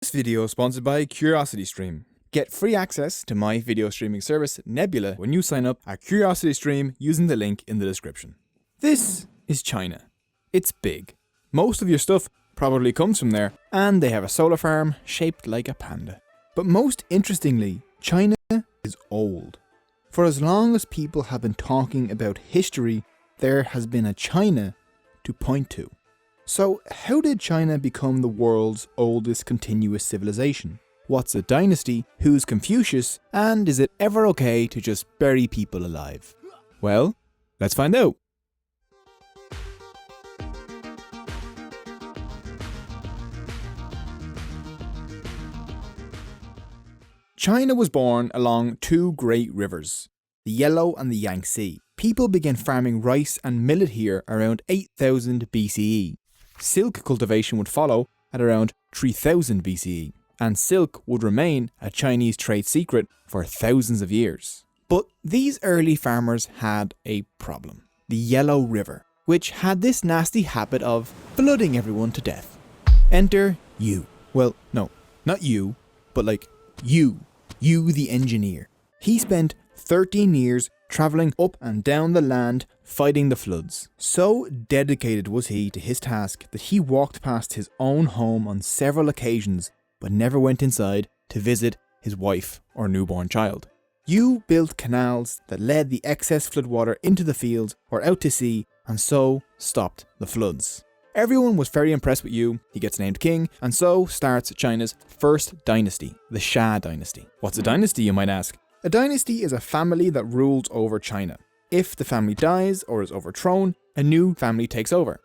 This video is sponsored by CuriosityStream. Get free access to my video streaming service Nebula when you sign up at CuriosityStream using the link in the description. This is China. It's big. Most of your stuff probably comes from there, and they have a solar farm shaped like a panda. But most interestingly, China is old. For as long as people have been talking about history, there has been a China to point to. So how did China become the world's oldest continuous civilization? What's a dynasty? Who's Confucius? And is it ever okay to just bury people alive? Well, let's find out. China was born along two great rivers, the Yellow and the Yangtze. People began farming rice and millet here around 8000 BCE. Silk cultivation would follow at around 3000 BCE, and silk would remain a Chinese trade secret for thousands of years. But these early farmers had a problem. The Yellow River, which had this nasty habit of flooding everyone to death. Enter you. Well, no, not you, but like you the engineer. He spent 13 years travelling up and down the land fighting the floods. So dedicated was he to his task that he walked past his own home on several occasions but never went inside to visit his wife or newborn child. You built canals that led the excess floodwater into the fields or out to sea and so stopped the floods. Everyone was very impressed with you, he gets named king, and so starts China's first dynasty, the Xia dynasty. What's a dynasty, you might ask? A dynasty is a family that rules over China. If the family dies or is overthrown, a new family takes over.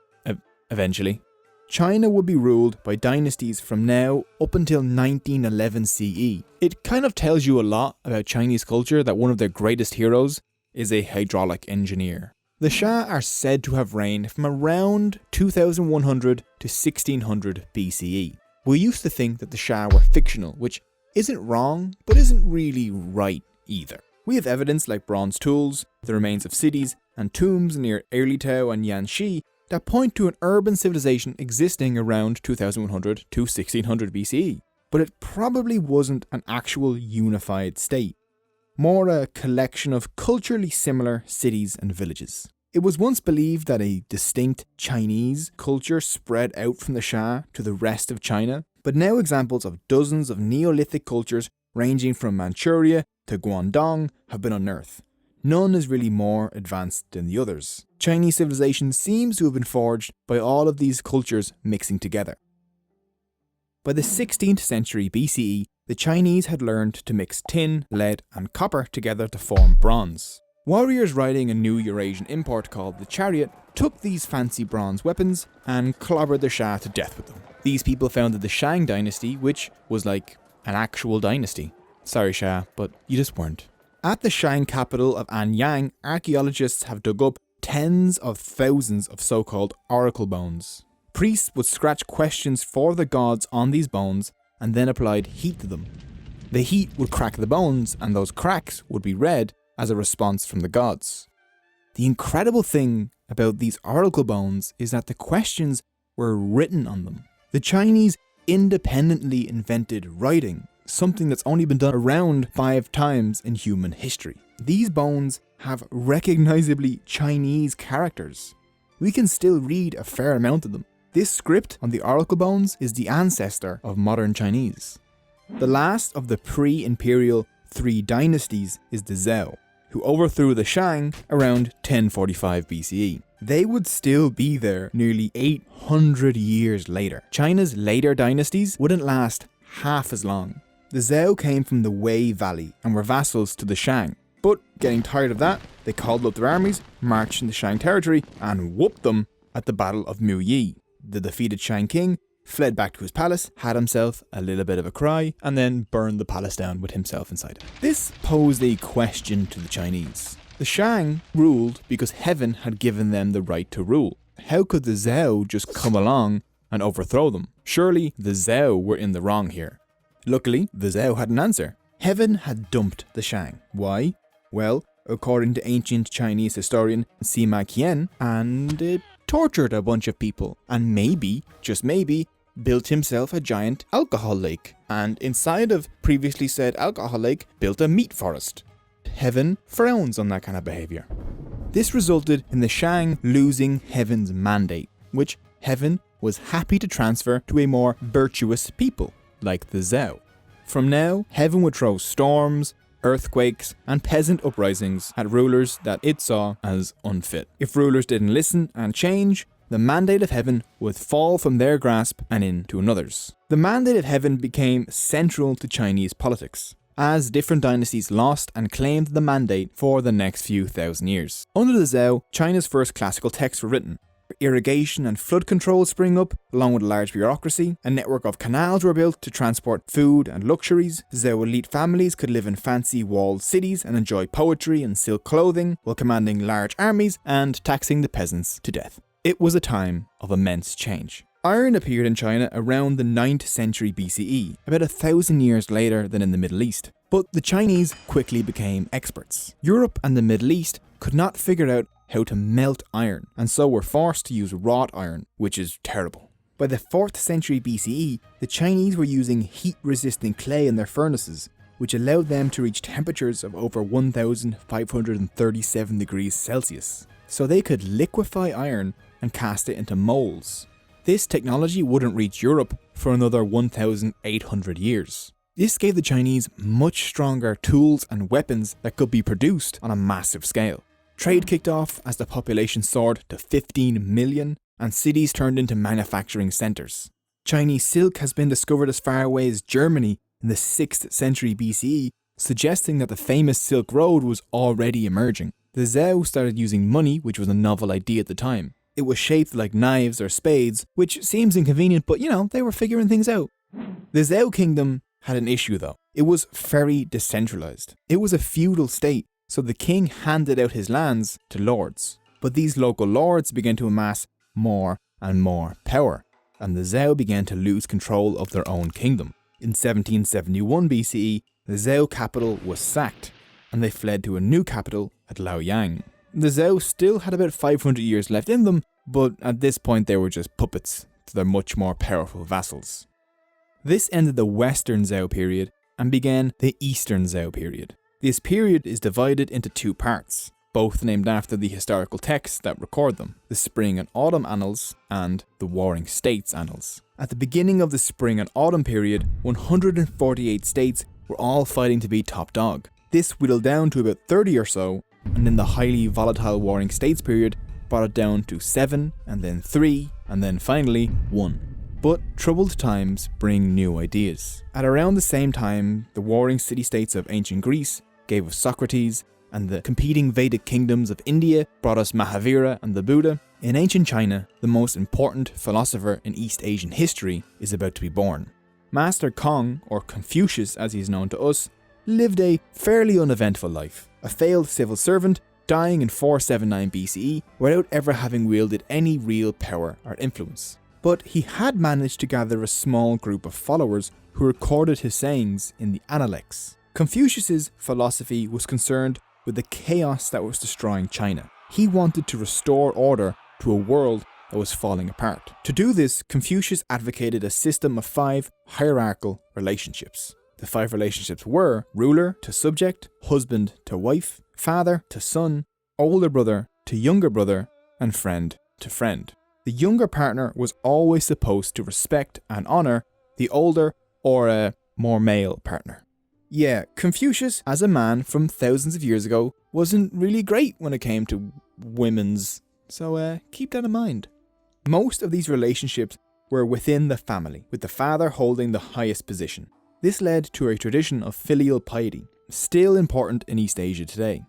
Eventually. China would be ruled by dynasties from now up until 1911 CE. It kind of tells you a lot about Chinese culture that one of their greatest heroes is a hydraulic engineer. The Xia are said to have reigned from around 2100 to 1600 BCE. We used to think that the Xia were fictional, which isn't wrong, but isn't really right either. We have evidence like bronze tools, the remains of cities, and tombs near Erlitao and Yanxi that point to an urban civilization existing around 2100 to 1600 BCE. But it probably wasn't an actual unified state, more a collection of culturally similar cities and villages. It was once believed that a distinct Chinese culture spread out from the Xia to the rest of China, but now examples of dozens of Neolithic cultures ranging from Manchuria to Guangdong have been unearthed. None is really more advanced than the others. Chinese civilization seems to have been forged by all of these cultures mixing together. By the 16th century BCE, the Chinese had learned to mix tin, lead and copper together to form bronze. Warriors riding a new Eurasian import called the chariot took these fancy bronze weapons and clobbered the Xia to death with them. These people founded the Shang dynasty, which was like an actual dynasty. Sorry Xia, but you just weren't. At the Shang capital of Anyang, archaeologists have dug up tens of thousands of so-called oracle bones. Priests would scratch questions for the gods on these bones and then applied heat to them. The heat would crack the bones, and those cracks would be read as a response from the gods. The incredible thing about these oracle bones is that the questions were written on them. The Chinese independently invented writing, something that's only been done around 5 times in human history. These bones have recognizably Chinese characters. We can still read a fair amount of them. This script on the oracle bones is the ancestor of modern Chinese. The last of the pre-imperial 3 dynasties is the Zhou, who overthrew the Shang around 1045 BCE. They would still be there nearly 800 years later. China's later dynasties wouldn't last half as long. The Zhou came from the Wei Valley and were vassals to the Shang. But getting tired of that, they called up their armies, marched into Shang territory and whooped them at the Battle of Muyi. The defeated Shang king fled back to his palace, had himself a little bit of a cry, and then burned the palace down with himself inside it. This posed a question to the Chinese. The Shang ruled because heaven had given them the right to rule. How could the Zhou just come along and overthrow them? Surely the Zhou were in the wrong here. Luckily, the Zhou had an answer. Heaven had dumped the Shang. Why? Well, according to ancient Chinese historian Sima Qian, and it tortured a bunch of people, and maybe, just maybe, built himself a giant alcohol lake, and inside of previously said alcohol lake built a meat forest. Heaven frowns on that kind of behaviour. This resulted in the Shang losing Heaven's mandate, which Heaven was happy to transfer to a more virtuous people, like the Zhao. From now, Heaven would throw storms, earthquakes, and peasant uprisings at rulers that it saw as unfit. If rulers didn't listen and change, the mandate of Heaven would fall from their grasp and into another's. The mandate of Heaven became central to Chinese politics, as different dynasties lost and claimed the mandate for the next few thousand years. Under the Zhao, China's first classical texts were written. Irrigation and flood control sprang up, along with a large bureaucracy. A network of canals were built to transport food and luxuries. Zhao elite families could live in fancy walled cities and enjoy poetry and silk clothing, while commanding large armies and taxing the peasants to death. It was a time of immense change. Iron appeared in China around the 9th century BCE, about 1,000 years later than in the Middle East. But the Chinese quickly became experts. Europe and the Middle East could not figure out how to melt iron, and so were forced to use wrought iron, which is terrible. By the 4th century BCE, the Chinese were using heat-resistant clay in their furnaces, which allowed them to reach temperatures of over 1,537 degrees Celsius. So they could liquefy iron and cast it into molds. This technology wouldn't reach Europe for another 1,800 years. This gave the Chinese much stronger tools and weapons that could be produced on a massive scale. Trade kicked off as the population soared to 15 million and cities turned into manufacturing centres. Chinese silk has been discovered as far away as Germany in the 6th century BCE, suggesting that the famous Silk Road was already emerging. The Zhao started using money, which was a novel idea at the time. It was shaped like knives or spades, which seems inconvenient, but they were figuring things out. The Zhao kingdom had an issue though. It was very decentralised. It was a feudal state, so the king handed out his lands to lords. But these local lords began to amass more and more power, and the Zhao began to lose control of their own kingdom. In 1771 BCE, the Zhao capital was sacked, and they fled to a new capital at Luoyang. The Zhao still had about 500 years left in them, but at this point they were just puppets to their much more powerful vassals. This ended the Western Zhao period and began the Eastern Zhao period. This period is divided into two parts, both named after the historical texts that record them, the Spring and Autumn Annals and the Warring States Annals. At the beginning of the Spring and Autumn period, 148 states were all fighting to be top dog. This whittled down to about 30 or so, and in the highly volatile Warring States period brought it down to 7, and then 3, and then finally 1. But troubled times bring new ideas. At around the same time, the warring city-states of ancient Greece gave us Socrates, and the competing Vedic kingdoms of India brought us Mahavira and the Buddha. In ancient China, the most important philosopher in East Asian history is about to be born. Master Kong, or Confucius as he is known to us, lived a fairly uneventful life. A failed civil servant, dying in 479 BCE without ever having wielded any real power or influence. But he had managed to gather a small group of followers who recorded his sayings in the Analects. Confucius's philosophy was concerned with the chaos that was destroying China. He wanted to restore order to a world that was falling apart. To do this, Confucius advocated a system of 5 hierarchical relationships. The 5 relationships were ruler to subject, husband to wife, father to son, older brother to younger brother, and friend to friend. The younger partner was always supposed to respect and honour the older or a more male partner. Yeah, Confucius, as a man from thousands of years ago, wasn't really great when it came to women's, so keep that in mind. Most of these relationships were within the family, with the father holding the highest position. This led to a tradition of filial piety, still important in East Asia today.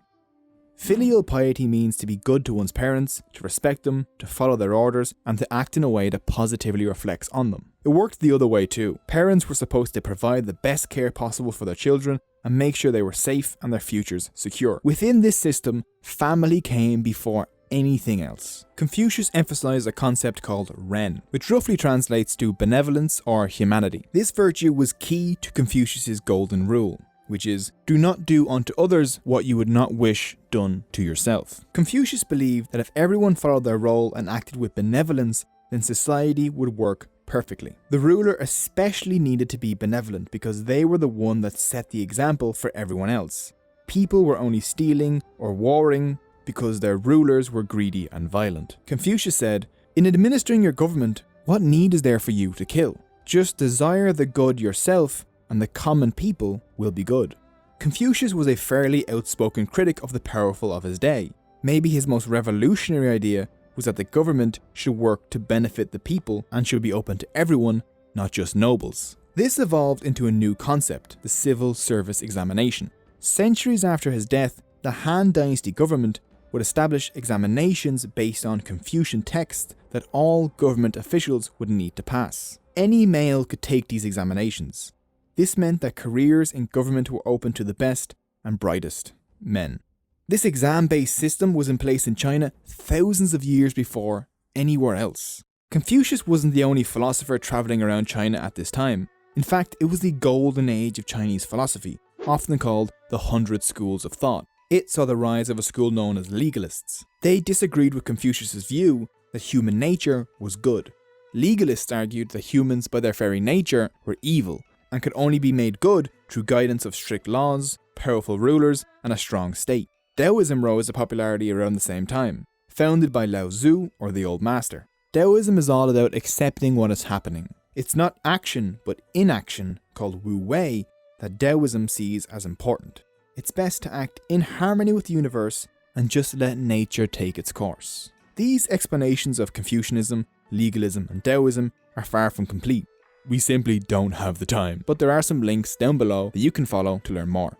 Filial piety means to be good to one's parents, to respect them, to follow their orders, and to act in a way that positively reflects on them. It worked the other way too. Parents were supposed to provide the best care possible for their children and make sure they were safe and their futures secure. Within this system, family came before anything else. Confucius emphasized a concept called Ren, which roughly translates to benevolence or humanity. This virtue was key to Confucius's golden rule, which is, do not do unto others what you would not wish done to yourself. Confucius believed that if everyone followed their role and acted with benevolence, then society would work perfectly. The ruler especially needed to be benevolent because they were the one that set the example for everyone else. People were only stealing or warring because their rulers were greedy and violent. Confucius said, "In administering your government, what need is there for you to kill? Just desire the good yourself and the common people will be good." Confucius was a fairly outspoken critic of the powerful of his day. Maybe his most revolutionary idea was that the government should work to benefit the people and should be open to everyone, not just nobles. This evolved into a new concept, the civil service examination. Centuries after his death, the Han Dynasty government would establish examinations based on Confucian texts that all government officials would need to pass. Any male could take these examinations. This meant that careers in government were open to the best and brightest men. This exam-based system was in place in China thousands of years before anywhere else. Confucius wasn't the only philosopher travelling around China at this time. In fact, it was the golden age of Chinese philosophy, often called the 100 Schools of Thought. It saw the rise of a school known as legalists. They disagreed with Confucius' view that human nature was good. Legalists argued that humans by their very nature were evil and could only be made good through guidance of strict laws, powerful rulers, and a strong state. Taoism rose to popularity around the same time, founded by Lao Tzu or the Old Master. Taoism is all about accepting what is happening. It's not action, but inaction, called Wu Wei, that Taoism sees as important. It's best to act in harmony with the universe and just let nature take its course. These explanations of Confucianism, legalism, and Taoism are far from complete. We simply don't have the time, but there are some links down below that you can follow to learn more.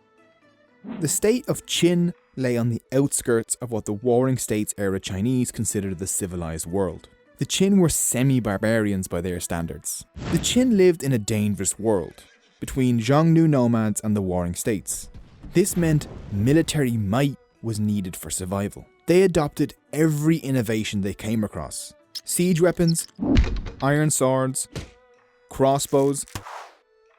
The state of Qin lay on the outskirts of what the Warring States era Chinese considered the civilized world. The Qin were semi-barbarians by their standards. The Qin lived in a dangerous world, between Xiongnu nomads and the Warring States. This meant military might was needed for survival. They adopted every innovation they came across. Siege weapons, iron swords, crossbows,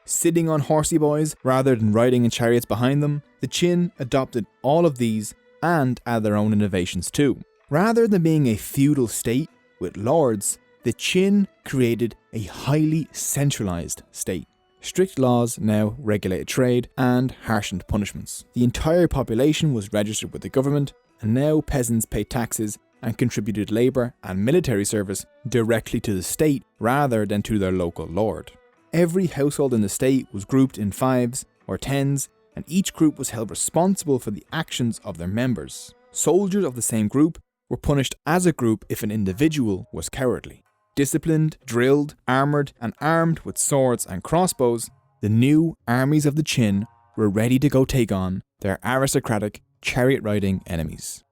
sitting on horsey boys rather than riding in chariots behind them. The Qin adopted all of these and added their own innovations too. Rather than being a feudal state with lords, the Qin created a highly centralized state. Strict laws now regulated trade and harshened punishments. The entire population was registered with the government, and now peasants paid taxes and contributed labour and military service directly to the state rather than to their local lord. Every household in the state was grouped in fives or tens, and each group was held responsible for the actions of their members. Soldiers of the same group were punished as a group if an individual was cowardly. Disciplined, drilled, armoured, and armed with swords and crossbows, the new armies of the Qin were ready to go take on their aristocratic, chariot-riding enemies.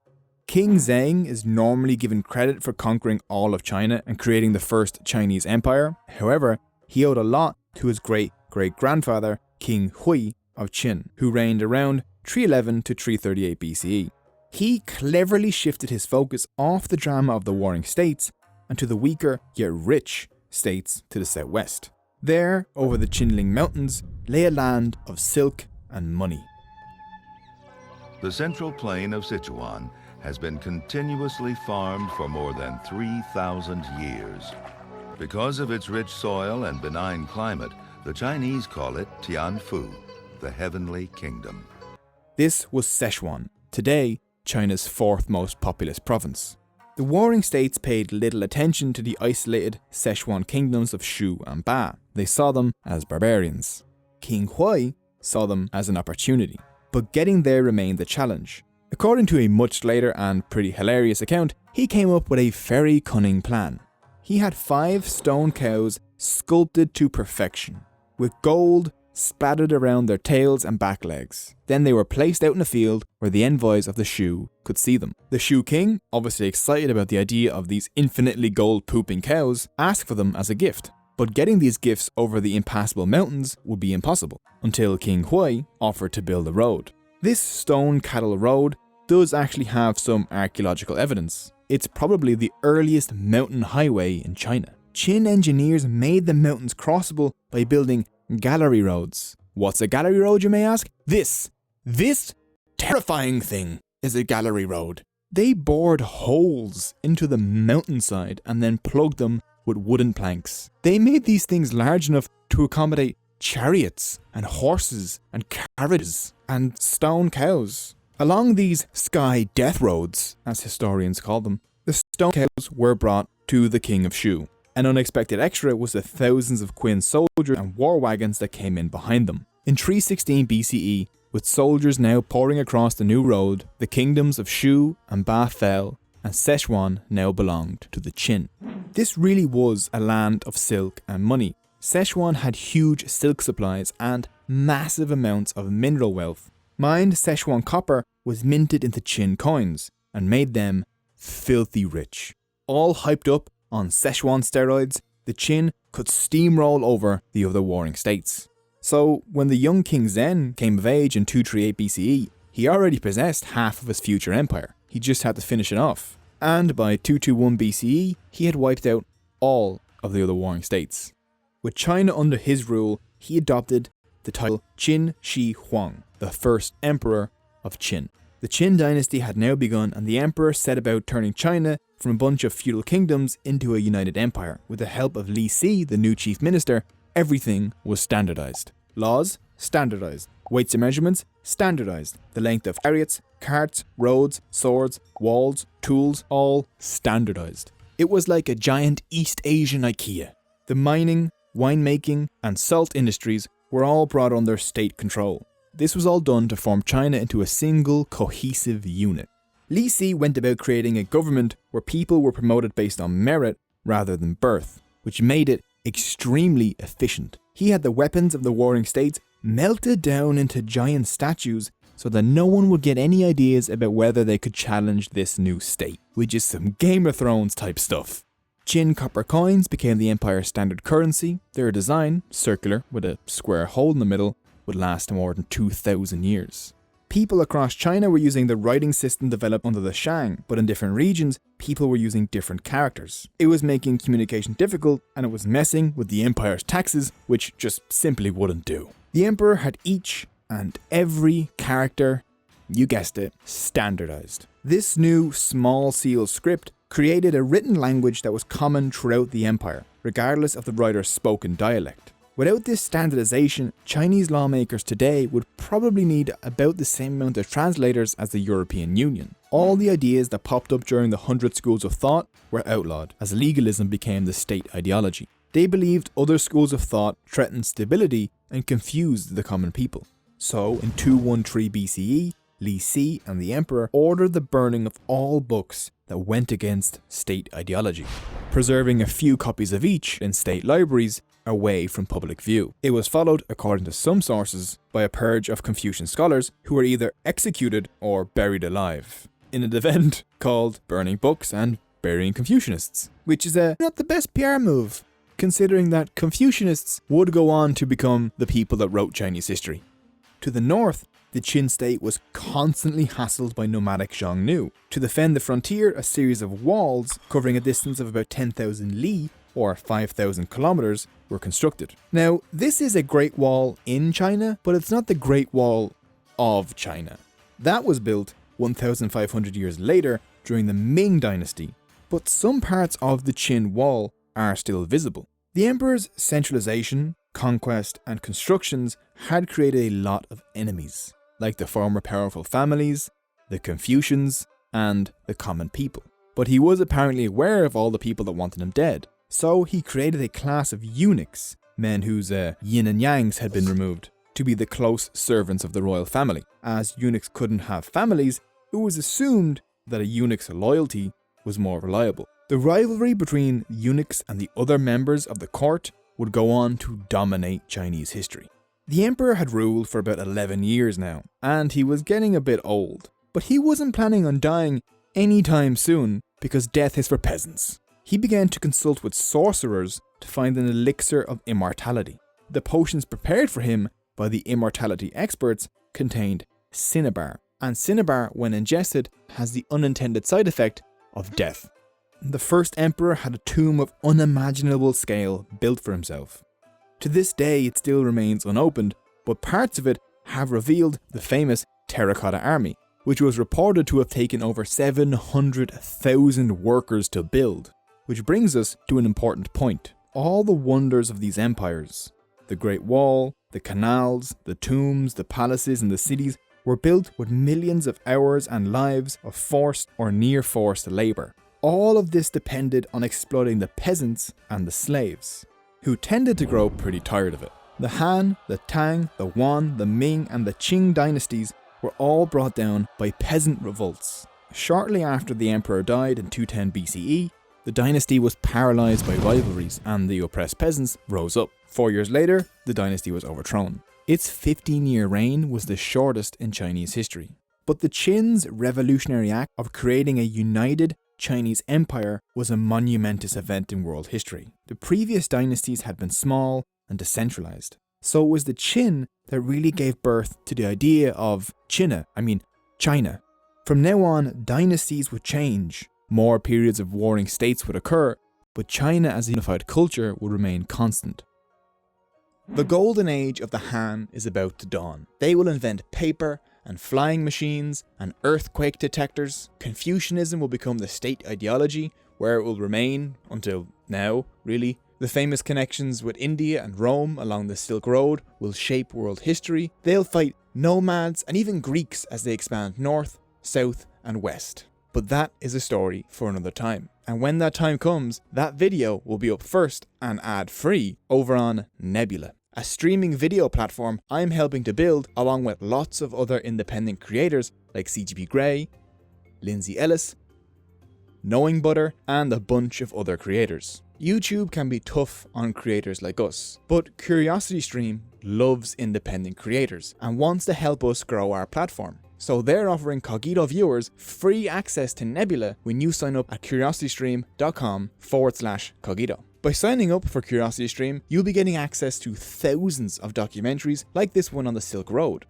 King Zheng is normally given credit for conquering all of China and creating the first Chinese empire. However, he owed a lot to his great-great-grandfather, King Hui of Qin, who reigned around 311 to 338 BCE. He cleverly shifted his focus off the drama of the Warring States and to the weaker yet rich states to the southwest. There, over the Qinling Mountains, lay a land of silk and money. The central plain of Sichuan has been continuously farmed for more than 3,000 years. Because of its rich soil and benign climate, the Chinese call it Tianfu, the Heavenly Kingdom. This was Sichuan, today China's fourth most populous province. The Warring States paid little attention to the isolated Sichuan kingdoms of Shu and Ba. They saw them as barbarians. King Hui saw them as an opportunity, but getting there remained the challenge. According to a much later and pretty hilarious account, he came up with a very cunning plan. He had 5 stone cows sculpted to perfection, with gold splattered around their tails and back legs. Then they were placed out in a field where the envoys of the Shu could see them. The Shu king, obviously excited about the idea of these infinitely gold-pooping cows, asked for them as a gift. But getting these gifts over the impassable mountains would be impossible, until King Hui offered to build a road. This stone cattle road does actually have some archaeological evidence. It's probably the earliest mountain highway in China. Qin engineers made the mountains crossable by building gallery roads. What's a gallery road, you may ask? This terrifying thing is a gallery road. They bored holes into the mountainside and then plugged them with wooden planks. They made these things large enough to accommodate chariots and horses and carriages and stone cows. Along these sky death roads, as historians call them, the stone cows were brought to the King of Shu. An unexpected extra was the thousands of Qin soldiers and war wagons that came in behind them. In 316 BCE, with soldiers now pouring across the new road, the kingdoms of Shu and Ba fell, and Szechuan now belonged to the Qin. This really was a land of silk and money. Szechuan had huge silk supplies and massive amounts of mineral wealth. Mined Szechuan copper was minted into Qin coins and made them filthy rich. All hyped up on Szechuan steroids, the Qin could steamroll over the other warring states. So when the young King Zhen came of age in 238 BCE, he already possessed half of his future empire. He just had to finish it off. And by 221 BCE, he had wiped out all of the other warring states. With China under his rule, he adopted the title Qin Shi Huang, the first emperor of Qin. The Qin dynasty had now begun, and the emperor set about turning China from a bunch of feudal kingdoms into a united empire. With the help of Li Si, the new chief minister, everything was standardized. Laws, standardized. Weights and measurements, standardized. The length of chariots, carts, roads, swords, walls, tools, all standardized. It was like a giant East Asian IKEA. The mining, winemaking, and salt industries were all brought under state control. This was all done to form China into a single, cohesive unit. Li Si went about creating a government where people were promoted based on merit rather than birth, which made it extremely efficient. He had the weapons of the warring states melted down into giant statues so that no one would get any ideas about whether they could challenge this new state, which is some Game of Thrones type stuff. Qin copper coins became the empire's standard currency. Their design, circular with a square hole in the middle, would last more than 2,000 years. People across China were using the writing system developed under the Shang, but in different regions, people were using different characters. It was making communication difficult, and it was messing with the empire's taxes, which just simply wouldn't do. The emperor had each and every character, you guessed it, standardized. This new small seal script created a written language that was common throughout the empire, regardless of the writer's spoken dialect. Without this standardization, Chinese lawmakers today would probably need about the same amount of translators as the European Union. All the ideas that popped up during the 100 schools of thought were outlawed, as legalism became the state ideology. They believed other schools of thought threatened stability and confused the common people. So, in 213 BCE, Li Si and the emperor ordered the burning of all books that went against state ideology, preserving a few copies of each in state libraries away from public view. It was followed, according to some sources, by a purge of Confucian scholars who were either executed or buried alive, in an event called Burning Books and Burying Confucianists, which is not the best PR move, considering that Confucianists would go on to become the people that wrote Chinese history. To the north, the Qin state was constantly hassled by nomadic Xiongnu. To defend the frontier, a series of walls covering a distance of about 10,000 li, or 5,000 kilometers, were constructed. Now, this is a Great Wall in China, but it's not the Great Wall of China. That was built 1,500 years later during the Ming Dynasty, but some parts of the Qin Wall are still visible. The emperor's centralization, conquest, and constructions had created a lot of enemies, like the former powerful families, the Confucians, and the common people. But he was apparently aware of all the people that wanted him dead. So he created a class of eunuchs, men whose yin and yangs had been removed, to be the close servants of the royal family. As eunuchs couldn't have families, it was assumed that a eunuch's loyalty was more reliable. The rivalry between eunuchs and the other members of the court would go on to dominate Chinese history. The emperor had ruled for about 11 years now, and he was getting a bit old. But he wasn't planning on dying anytime soon, because death is for peasants. He began to consult with sorcerers to find an elixir of immortality. The potions prepared for him by the immortality experts contained cinnabar, and cinnabar, when ingested, has the unintended side effect of death. The first emperor had a tomb of unimaginable scale built for himself. To this day, it still remains unopened, but parts of it have revealed the famous Terracotta Army, which was reported to have taken over 700,000 workers to build. Which brings us to an important point. All the wonders of these empires, the Great Wall, the canals, the tombs, the palaces and the cities were built with millions of hours and lives of forced or near forced labour. All of this depended on exploiting the peasants and the slaves, who tended to grow pretty tired of it. The Han, the Tang, the Yuan, the Ming and the Qing dynasties were all brought down by peasant revolts. Shortly after the emperor died in 210 BCE, the dynasty was paralysed by rivalries and the oppressed peasants rose up. 4 years later, the dynasty was overthrown. Its 15-year reign was the shortest in Chinese history. But the Qin's revolutionary act of creating a united Chinese empire was a monumentous event in world history. The previous dynasties had been small and decentralised. So it was the Qin that really gave birth to the idea of China. From now on, dynasties would change. More periods of warring states would occur, but China as a unified culture would remain constant. The golden age of the Han is about to dawn. They will invent paper and flying machines and earthquake detectors. Confucianism will become the state ideology, where it will remain until now, really. The famous connections with India and Rome along the Silk Road will shape world history. They'll fight nomads and even Greeks as they expand north, south and west. But that is a story for another time. And when that time comes, that video will be up first and ad-free over on Nebula, a streaming video platform I'm helping to build along with lots of other independent creators like CGP Grey, Lindsay Ellis, Knowing Butter, and a bunch of other creators. YouTube can be tough on creators like us, but CuriosityStream loves independent creators and wants to help us grow our platform. So they're offering Cogito viewers free access to Nebula when you sign up at curiositystream.com/Cogito. By signing up for CuriosityStream, you'll be getting access to thousands of documentaries like this one on the Silk Road,